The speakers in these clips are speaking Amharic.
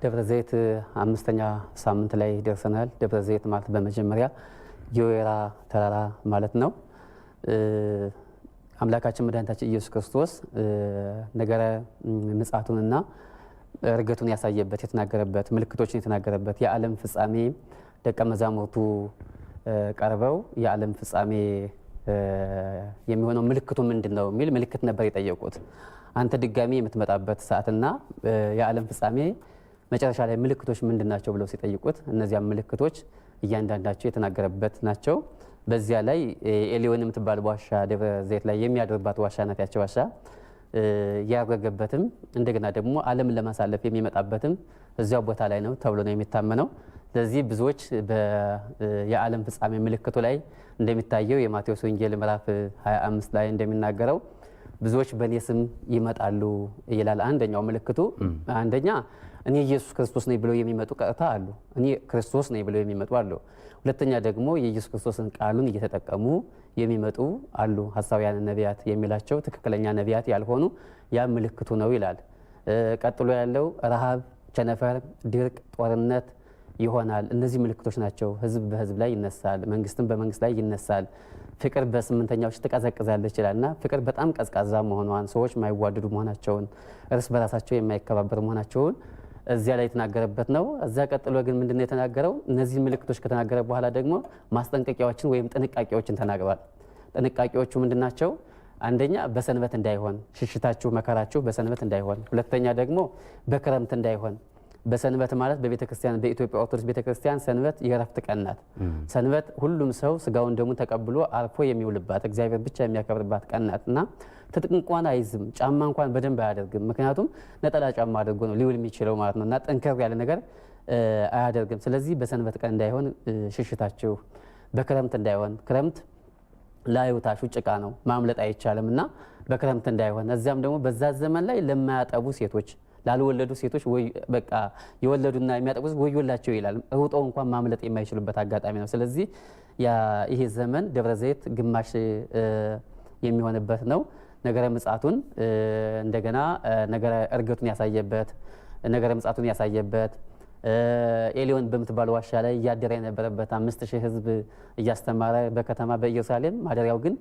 ደብረ ዘይት አምስተኛ ሳምንት ላይ ደርሰናል። ደብረ ዘይት ማለት በመጀመሪያ የወይራ ተራራ ማለት ነው። አምላካችን መድኃኒታችን ኢየሱስ ክርስቶስ ነገረ ምጽአቱንና እርገቱን ያሳየበት የተናገረበት ምልክቶችን የተናገረበት የዓለም ፍጻሜ ደቀ መዛሙርቱ ቀርበው የዓለም ፍጻሜ የሚሆነው ምልክቱ ምንድነው የሚል ምልክት ነበር የጠየቁት። አንተ ድጋሚ የምትመጣበት ሰዓትና የዓለም ፍጻሜ መጨረሻ ላይ ምልክቶች ምንድናቸው ብለው ሲጠይቁት እነዚያ ምልክቶች እያንዳንዳቸው የተናገረበት ናቸው። በዚያ ላይ ኤሊዮን የምትባል ዋሻ ደብረ ዘይት ላይ የሚያድርባት ዋሻ ናት። ያቸው ዋሻ ያረገበትም እንደገና ደግሞ ዓለምን ለማሳለፍ የሚመጣበትም እዚያው ቦታ ላይ ነው ተብሎ ነው የሚታመነው። ስለዚህ ብዙዎች የዓለም ፍጻሜ ምልክቱ ላይ እንደሚታየው የማቴዎስ ወንጌል ምዕራፍ 25 ላይ እንደሚናገረው ብዙዎች በእኔ ስም ይመጣሉ ይላል። አንደኛው ምልክቱ አንደኛ እኔ ኢየሱስ ክርስቶስ ነኝ ብለው የሚመጡ ቀጥታ አሉ። እኔ ክርስቶስ ነኝ ብለው የሚመጡ አሉ። ሁለተኛ ደግሞ የኢየሱስ ክርስቶስን ቃሉን እየተጠቀሙ የሚመጡ አሉ። ሐሳውያን ነቢያት የሚላቸው ትክክለኛ ነቢያት ያልሆኑ ያ ምልክቱ ነው ይላል። ቀጥሎ ያለው ረሃብ፣ ቸነፈር፣ ድርቅ፣ ጦርነት ይሆናል። እነዚህ ምልክቶች ናቸው። ህዝብ በህዝብ ላይ ይነሳል፣ መንግስትም በመንግስት ላይ ይነሳል። ፍቅር በስምንተኛው ትቀዘቅዛለች ይላልና ፍቅር በጣም ቀዝቃዛ መሆኗን፣ ሰዎች የማይዋደዱ መሆናቸውን፣ እርስ በራሳቸው የማይከባበሩ መሆናቸውን እዚያ ላይ የተናገረበት ነው። እዚያ ቀጥሎ ግን ምንድነው የተናገረው? እነዚህ ምልክቶች ከተናገረ በኋላ ደግሞ ማስጠንቀቂያዎችን ወይም ጥንቃቄዎችን ተናግሯል። ጥንቃቄዎቹ ምንድናቸው? አንደኛ በሰንበት እንዳይሆን፣ ሽሽታችሁ መከራችሁ በሰንበት እንዳይሆን። ሁለተኛ ደግሞ በክረምት እንዳይሆን። በሰንበት ማለት በቤተክርስቲያን በኢትዮጵያ ኦርቶዶክስ ቤተክርስቲያን ሰንበት የእረፍት ቀን ናት። ሰንበት ሁሉም ሰው ስጋውን ደሙን ተቀብሎ አርፎ የሚውልባት እግዚአብሔር ብቻ የሚያከብርባት ቀን ናትና ትጥቅ እንኳን አይዝም፣ ጫማ እንኳን በደንብ አያደርግም። ምክንያቱም ነጠላ ጫማ አድርጎ ነው ሊውል የሚችለው ማለት ነው እና ጠንከር ያለ ነገር አያደርግም። ስለዚህ በሰንበት ቀን እንዳይሆን ሽሽታችሁ፣ በክረምት እንዳይሆን፣ ክረምት ላዩታሹ ጭቃ ነው ማምለጥ አይቻልም እና በክረምት እንዳይሆን። እዚያም ደግሞ በዛ ዘመን ላይ ለማያጠቡ ሴቶች ላልወለዱ ሴቶች በቃ የወለዱና የሚያጠቡት ወዮላቸው ይላል። ሩጠው እንኳን ማምለጥ የማይችሉበት አጋጣሚ ነው። ስለዚህ ይሄ ዘመን ደብረ ዘይት ግማሽ የሚሆንበት ነው። ነገረ ምጽአቱን እንደገና ነገረ እርገቱን ያሳየበት፣ ነገረ ምጽአቱን ያሳየበት፣ ኤሊዮን በምትባል ዋሻ ላይ እያደረ የነበረበት 5000 ሕዝብ እያስተማረ በከተማ በኢየሩሳሌም ማደሪያው ግን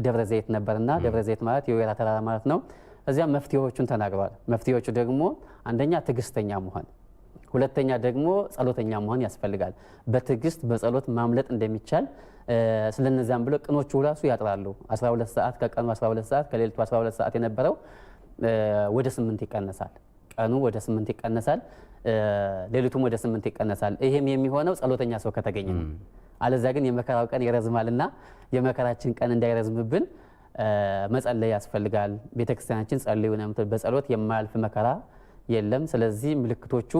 ደብረ ዘይት ነበርና ደብረ ዘይት ማለት የወይራ ተራራ ማለት ነው። እዚያ መፍትሄዎቹን ተናግረዋል። መፍትሄዎቹ ደግሞ አንደኛ ትዕግስተኛ መሆን፣ ሁለተኛ ደግሞ ጸሎተኛ መሆን ያስፈልጋል። በትዕግስት በጸሎት ማምለጥ እንደሚቻል ስለነዚያም ብሎ ቅኖቹ ራሱ ያጥራሉ። 12 ሰዓት ከቀኑ 12 ሰዓት ከሌሊቱ 12 ሰዓት የነበረው ወደ 8 ይቀነሳል። ቀኑ ወደ 8 ይቀነሳል፣ ሌሊቱም ወደ 8 ይቀነሳል። ይሄም የሚሆነው ጸሎተኛ ሰው ከተገኘ ነው። አለዚያ ግን የመከራው ቀን ይረዝማልና የመከራችን ቀን እንዳይረዝምብን መጸለይ ያስፈልጋል። ቤተክርስቲያናችን ጸልዩ ነው የምትል፣ በጸሎት የማያልፍ መከራ የለም። ስለዚህ ምልክቶቹ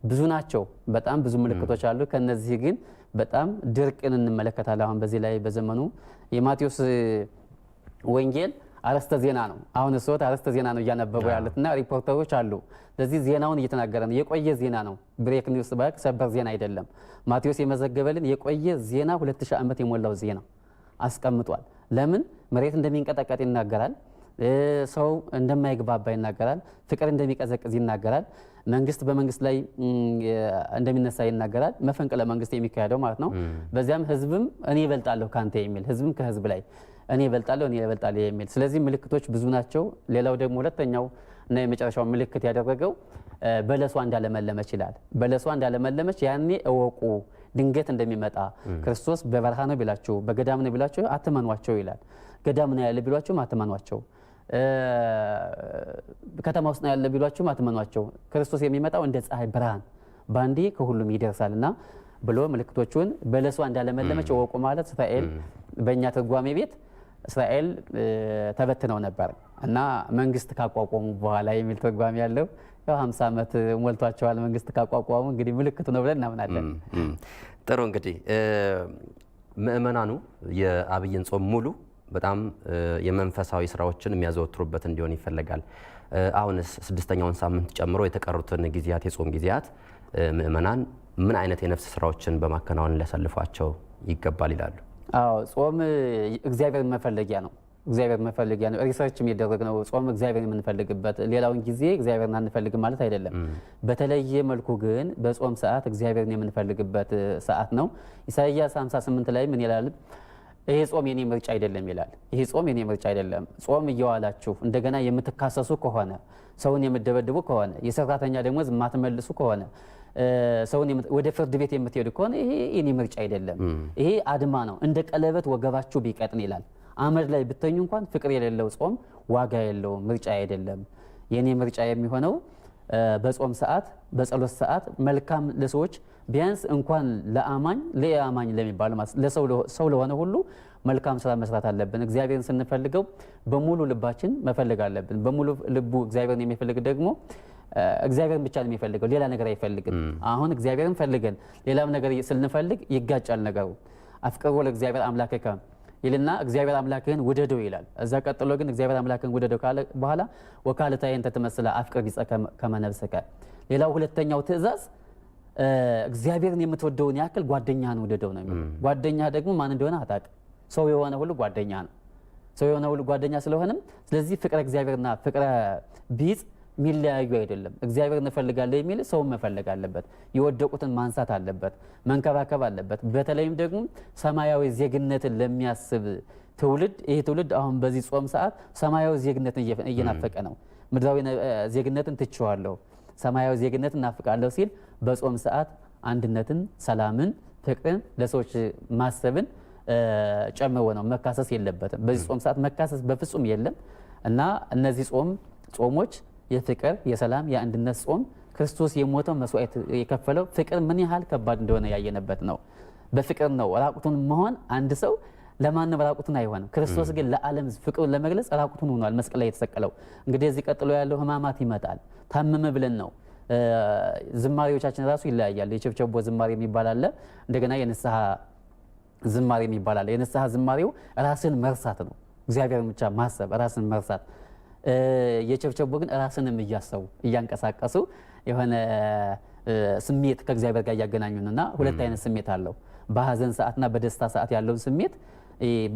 ብዙ ናቸው። በጣም ብዙ ምልክቶች አሉ። ከነዚህ ግን በጣም ድርቅን እንመለከታለን። አሁን በዚህ ላይ በዘመኑ የማቴዎስ ወንጌል አርዕስተ ዜና ነው። አሁን እሶት አርዕስተ ዜና ነው እያነበቡ ያሉትና ሪፖርተሮች አሉ። ስለዚህ ዜናውን እየተናገረ ነው። የቆየ ዜና ነው። ብሬክ ኒውስ ባክ ሰበር ዜና አይደለም። ማቴዎስ የመዘገበልን የቆየ ዜና 2000 ዓመት የሞላው ዜና አስቀምጧል። ለምን መሬት እንደሚንቀጠቀጥ ይናገራል። ሰው እንደማይግባባ ይናገራል። ፍቅር እንደሚቀዘቅዝ ይናገራል። መንግስት በመንግስት ላይ እንደሚነሳ ይናገራል። መፈንቅለ መንግስት የሚካሄደው ማለት ነው። በዚያም ህዝብም እኔ እበልጣለሁ ካንተ የሚል ህዝብም ከህዝብ ላይ እኔ እበልጣለሁ የሚል። ስለዚህ ምልክቶች ብዙ ናቸው። ሌላው ደግሞ ሁለተኛው እና የመጨረሻው ምልክት ያደረገው በለሷ እንዳለመለመች ይላል። በለሷ እንዳለመለመች ያኔ እወቁ ድንገት እንደሚመጣ ክርስቶስ በበረሃ ነው ቢላችሁ በገዳም ነው ቢላችሁ አትመኗቸው ይላል። ገዳም ነው ያለ ቢሏችሁም አትመኗቸው፣ ከተማ ውስጥ ነው ያለ ቢሏችሁም አትመኗቸው። ክርስቶስ የሚመጣው እንደ ፀሐይ ብርሃን ባንዴ ከሁሉም ይደርሳልና ብሎ ምልክቶቹን በለሷ እንዳለመለመች እወቁ ማለት እስራኤል በእኛ ትርጓሜ ቤት እስራኤል ተበትነው ነበር እና መንግስት ካቋቋሙ በኋላ የሚል ትርጓሜ ያለው ያው 50 ዓመት ሞልቷቸዋል መንግስት ካቋቋሙ። እንግዲህ ምልክቱ ነው ብለን እናምናለን። ጥሩ እንግዲህ ምእመናኑ የአብይን ጾም ሙሉ በጣም የመንፈሳዊ ስራዎችን የሚያዘወትሩበት እንዲሆን ይፈልጋል። አሁንስ 6ኛውን ሳምንት ጨምሮ የተቀሩትን ጊዜያት የጾም ጊዜያት ምእመናን ምን አይነት የነፍስ ስራዎችን በማከናወን ሊያሳልፏቸው ይገባል ይላሉ? አዎ ጾም እግዚአብሔር መፈለጊያ ነው። እግዚአብሔር መፈልጊያ ነው። ሪሰርች የሚደረግ ነው። ጾም እግዚአብሔር የምንፈልግበት፣ ሌላውን ጊዜ እግዚአብሔርን አንፈልግም ማለት አይደለም። በተለየ መልኩ ግን በጾም ሰዓት እግዚአብሔርን የምንፈልግበት ሰዓት ነው። ኢሳይያስ 58 ላይ ምን ይላል? ይሄ ጾም የኔ ምርጫ አይደለም ይላል። ይሄ ጾም የኔ ምርጫ አይደለም። ጾም እየዋላችሁ እንደገና የምትካሰሱ ከሆነ፣ ሰውን የምትደበድቡ ከሆነ፣ የሰራተኛ ደሞዝ የማትመልሱ ከሆነ፣ ሰውን ወደ ፍርድ ቤት የምትሄዱ ከሆነ ይሄ የኔ ምርጫ አይደለም። ይሄ አድማ ነው። እንደ ቀለበት ወገባችሁ ቢቀጥን ይላል። አመድ ላይ ብተኙ እንኳን ፍቅር የሌለው ጾም ዋጋ የለውም፣ ምርጫ አይደለም። የኔ ምርጫ የሚሆነው በጾም ሰዓት፣ በጸሎት ሰዓት መልካም ለሰዎች ቢያንስ እንኳን ለአማኝ ለሚባል ሰው ለሆነ ሁሉ መልካም ስራ መስራት አለብን። እግዚአብሔርን ስንፈልገው በሙሉ ልባችን መፈለግ አለብን። በሙሉ ልቡ እግዚአብሔርን የሚፈልግ ደግሞ እግዚአብሔርን ብቻ ነው የሚፈልገው፣ ሌላ ነገር አይፈልግም። አሁን እግዚአብሔርን ፈልገን ሌላም ነገር ስንፈልግ ይጋጫል ነገሩ። አፍቅሮ ለእግዚአብሔር አምላክከ ይልና እግዚአብሔር አምላክህን ውደደው ይላል። እዛ ቀጥሎ ግን እግዚአብሔር አምላክህን ውደደው ካለ በኋላ ወካልታይን ተተመስላ አፍቅር ቢጸ ከመነብሰከ። ሌላው ሁለተኛው ትእዛዝ እግዚአብሔርን የምትወደውን ያክል ጓደኛህን ውደደው ነው የሚለው። ጓደኛ ደግሞ ማን እንደሆነ አታውቅም። ሰው የሆነ ሁሉ ጓደኛ ነው። ሰው የሆነ ሁሉ ጓደኛ ስለሆነም ስለዚህ ፍቅረ እግዚአብሔርና ፍቅረ ቢጽ የሚለያዩ አይደለም። እግዚአብሔር እንፈልጋለን የሚል ሰው መፈለግ አለበት። የወደቁትን ማንሳት አለበት፣ መንከባከብ አለበት። በተለይም ደግሞ ሰማያዊ ዜግነትን ለሚያስብ ትውልድ ይሄ ትውልድ አሁን በዚህ ጾም ሰዓት ሰማያዊ ዜግነትን እየናፈቀ ነው። ምድራዊ ዜግነትን ትቼዋለሁ፣ ሰማያዊ ዜግነትን እናፍቃለሁ ሲል በጾም ሰዓት አንድነትን፣ ሰላምን፣ ፍቅርን፣ ለሰዎች ማሰብን ጨምሮ ነው። መካሰስ የለበትም። በዚህ ጾም ሰዓት መካሰስ በፍጹም የለም እና እነዚህ ጾሞች የፍቅር፣ የሰላም፣ የአንድነት ጾም ክርስቶስ የሞተው መስዋዕት የከፈለው ፍቅር ምን ያህል ከባድ እንደሆነ ያየነበት ነው። በፍቅር ነው ራቁቱን መሆን። አንድ ሰው ለማንም ራቁቱን አይሆንም። ክርስቶስ ግን ለዓለም ፍቅሩን ለመግለጽ ራቁቱን ሆኗል መስቀል ላይ የተሰቀለው። እንግዲህ እዚህ ቀጥሎ ያለው ሕማማት ይመጣል። ታመመ ብለን ነው። ዝማሬዎቻችን ራሱ ይለያያል። የቸብቸቦ ዝማሬ የሚባል አለ። እንደገና የንስሐ ዝማሬ የሚባል አለ። የንስሐ ዝማሬው ራስን መርሳት ነው። እግዚአብሔርን ብቻ ማሰብ፣ ራስን መርሳት። የቸብቸቦ ግን ራስንም እያሰቡ እያንቀሳቀሱ የሆነ ስሜት ከእግዚአብሔር ጋር እያገናኙንና ሁለት አይነት ስሜት አለው። በሀዘን ሰዓትና በደስታ ሰዓት ያለውን ስሜት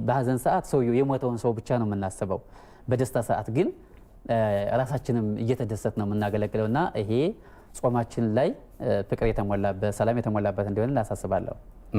በሀዘን ሰዓት ሰውየው የሞተውን ሰው ብቻ ነው የምናስበው። በደስታ ሰዓት ግን ራሳችንም እየተደሰት ነው የምናገለግለውና ይሄ ጾማችን ላይ ፍቅር የተሞላበት ሰላም የተሞላበት እንዲሆን ላሳስባለሁ።